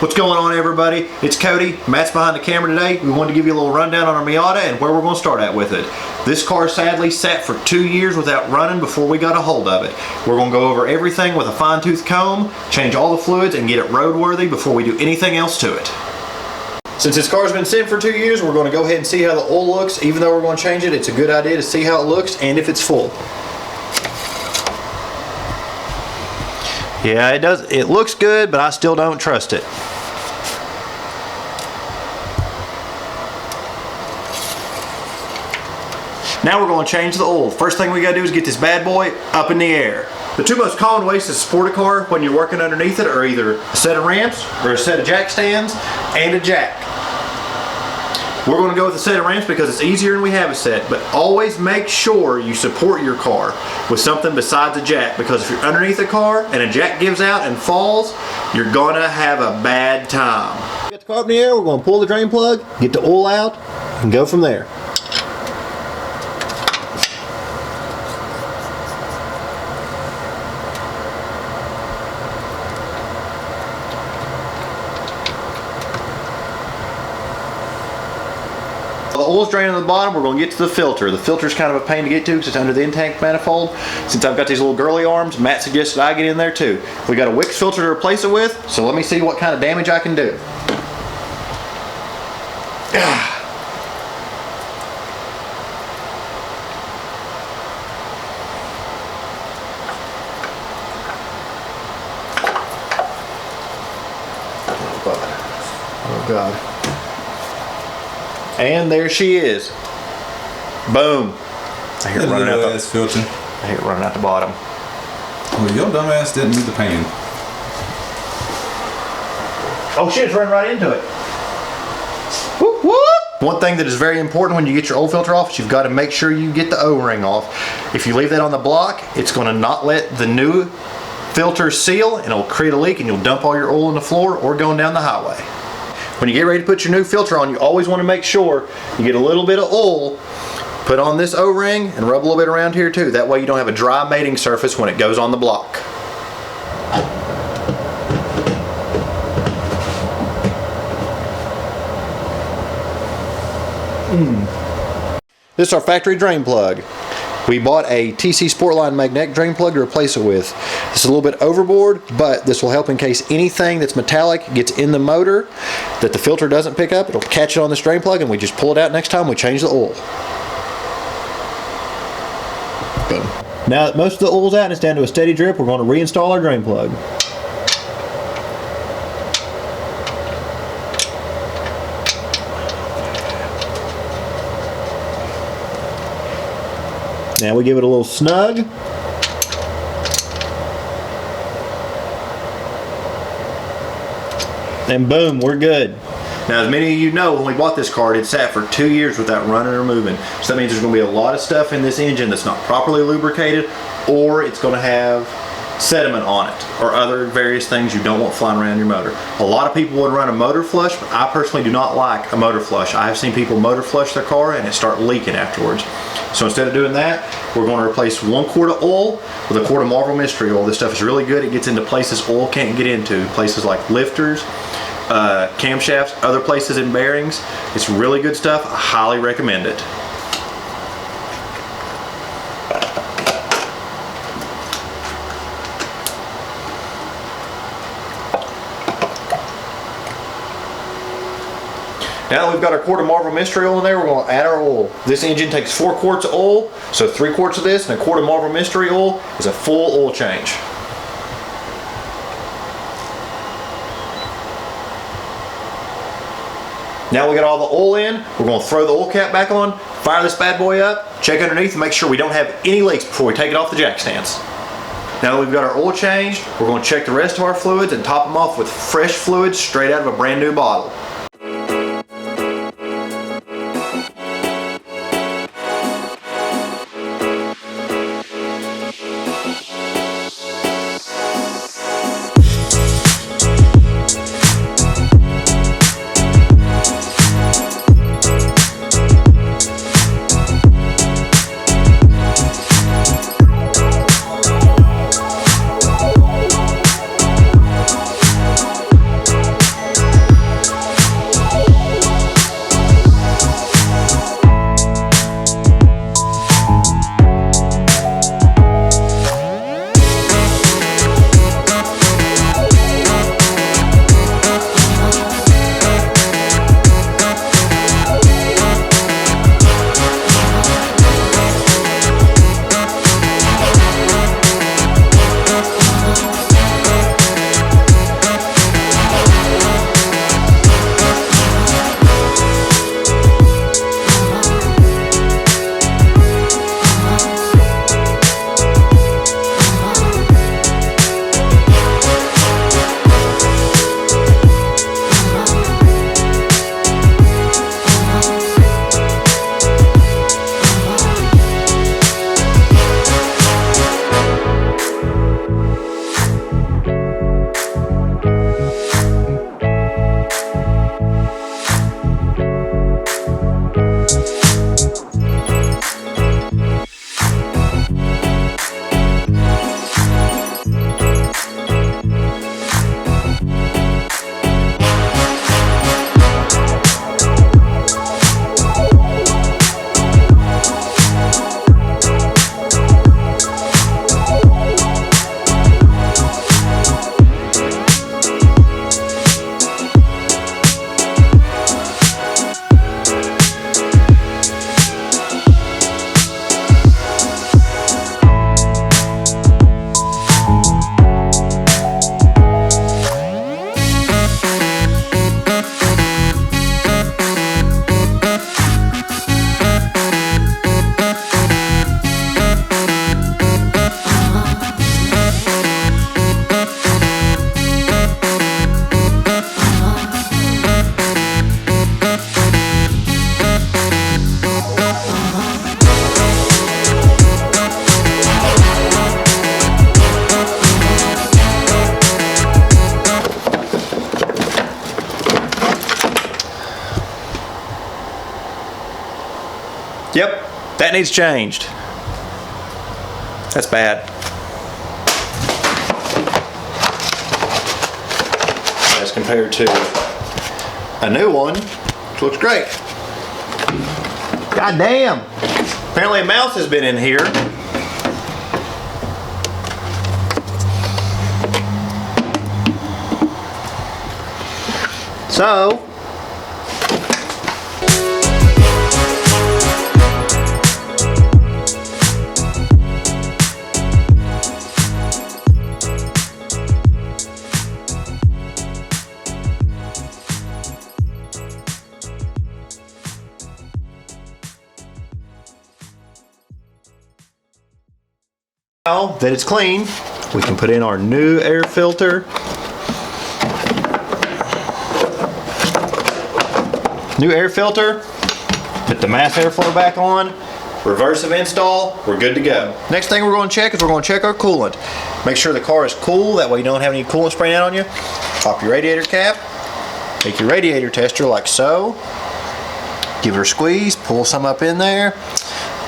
What's going on, everybody? It's Cody. Matt's behind the camera today. We wanted to give you a little rundown on our Miata and where we're going to start at with it. This car sadly sat for 2 years without running before we got a hold of it. We're going to go over everything with a fine-tooth comb, change all the fluids, and get it roadworthy before we do anything else to it. Since this car's been sitting for 2 years, we're going to go ahead and see how the oil looks. Even though we're going to change it, it's a good idea to see how it looks and if it's full. Yeah, it does. It looks good, but I still don't trust it. Now we're going to change the oil. First thing we got to do is get this bad boy up in the air. The two most common ways to support a car when you're working underneath it are either a set of ramps or a set of jack stands and a jack. We're going to go with a set of ramps because it's easier and we have a set, but always make sure you support your car with something besides a jack, because if you're underneath a car and a jack gives out and falls, you're going to have a bad time. Get the car up in the air, we're going to pull the drain plug, get the oil out, and go from there. The oil's draining on the bottom, we're going to get to the filter. The filter's kind of a pain to get to because it's under the intake manifold. Since I've got these little girly arms, Matt suggested I get in there too. We got a Wix filter to replace it with, so let me see what kind of damage I can do. Oh God. And there she is. Boom. I hear it running out the filter. I hear it running out the bottom. Well, your dumb ass didn't move the pan. Oh shit, it's running right into it. Whoop, whoop. One thing that is very important when you get your oil filter off is you've got to make sure you get the O-ring off. If you leave that on the block, it's going to not let the new filter seal and it'll create a leak and you'll dump all your oil on the floor or going down the highway. When you get ready to put your new filter on, you always want to make sure you get a little bit of oil, put on this O-ring, and rub a little bit around here too. That way you don't have a dry mating surface when it goes on the block. This is our factory drain plug. We bought a TC Sportline magnetic drain plug to replace it with. This is a little bit overboard, but this will help in case anything that's metallic gets in the motor that the filter doesn't pick up. It'll catch it on this drain plug and we just pull it out next time we change the oil. Boom. Now that most of the oil's out and it's down to a steady drip, we're going to reinstall our drain plug. Now we give it a little snug. And boom, we're good. Now, as many of you know, when we bought this car, it sat for 2 years without running or moving. So that means there's going to be a lot of stuff in this engine that's not properly lubricated, or it's going to have sediment on it, or other various things you don't want flying around your motor. A lot of people would run a motor flush, but I personally do not like a motor flush. I have seen people motor flush their car and it start leaking afterwards. So instead of doing that, we're going to replace 1 quart of oil with 1 quart of Marvel Mystery Oil. This stuff is really good. It gets into places oil can't get into, places like lifters, camshafts, other places in bearings. It's really good stuff. I highly recommend it. Now that we've got our quart of Marvel Mystery Oil in there, we're going to add our oil. This engine takes 4 quarts of oil, so 3 quarts of this and 1 quart of Marvel Mystery Oil is a full oil change. Now we got all the oil in, we're going to throw the oil cap back on, fire this bad boy up, check underneath and make sure we don't have any leaks before we take it off the jack stands. Now that we've got our oil changed, we're going to check the rest of our fluids and top them off with fresh fluids straight out of a brand new bottle. Yep, that needs changed. That's bad. As compared to a new one, which looks great. God damn. Apparently a mouse has been in here. So, now that it's clean, we can put in our new air filter. New air filter, put the mass airflow back on, reverse of install, we're good to go. Next thing we're going to check is we're going to check our coolant. Make sure the car is cool, that way you don't have any coolant spraying out on you. Pop your radiator cap, take your radiator tester like so, give it a squeeze, pull some up in there.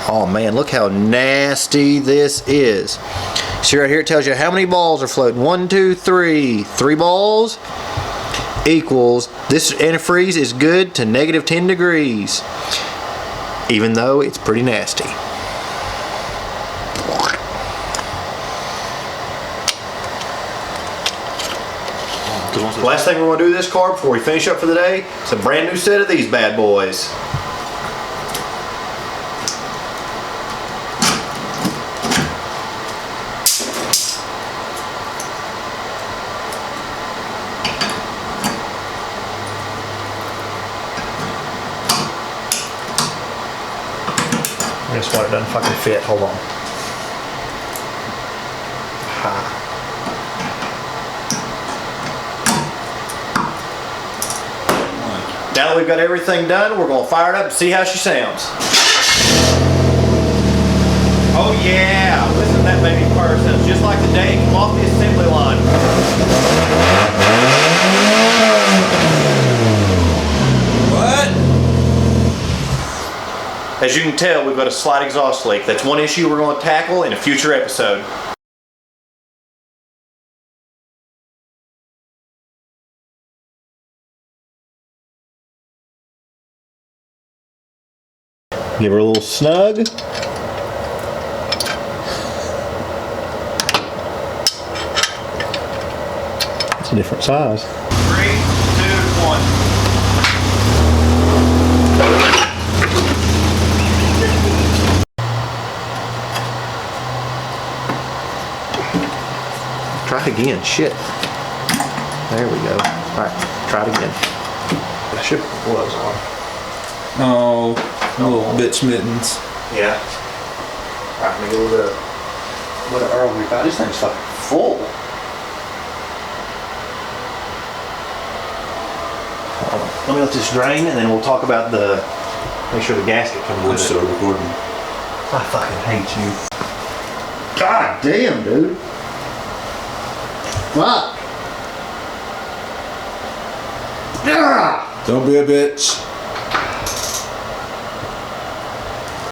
Oh man, look how nasty this is. See right here, it tells you how many balls are floating. 1, 2, 3. 3 balls equals, this antifreeze is good to negative 10 degrees, even though it's pretty nasty. The last thing we're going to do to this car before we finish up for the day is a brand new set of these bad boys. Guess what? It doesn't fucking fit. Hold on. Ha. Now that we've got everything done, we're going to fire it up and see how she sounds. Oh yeah! Listen to that baby purr. Sounds just like the day it came off the assembly line. As you can tell, we've got a slight exhaust leak. That's one issue we're going to tackle in a future episode. Give her a little snug. It's a different size. 3, 2, 1. Try it again. Shit. There we go. Alright, try it again. I should have gloves on. Oh, little bitch mittens. Yeah. Alright, let me get a little bit of Earl here. God, this thing's fucking full. Let me let this drain and then we'll talk about the, make sure the gasket comes with it. Still recording. I fucking hate you. God damn, dude. Fuck. Don't be a bitch.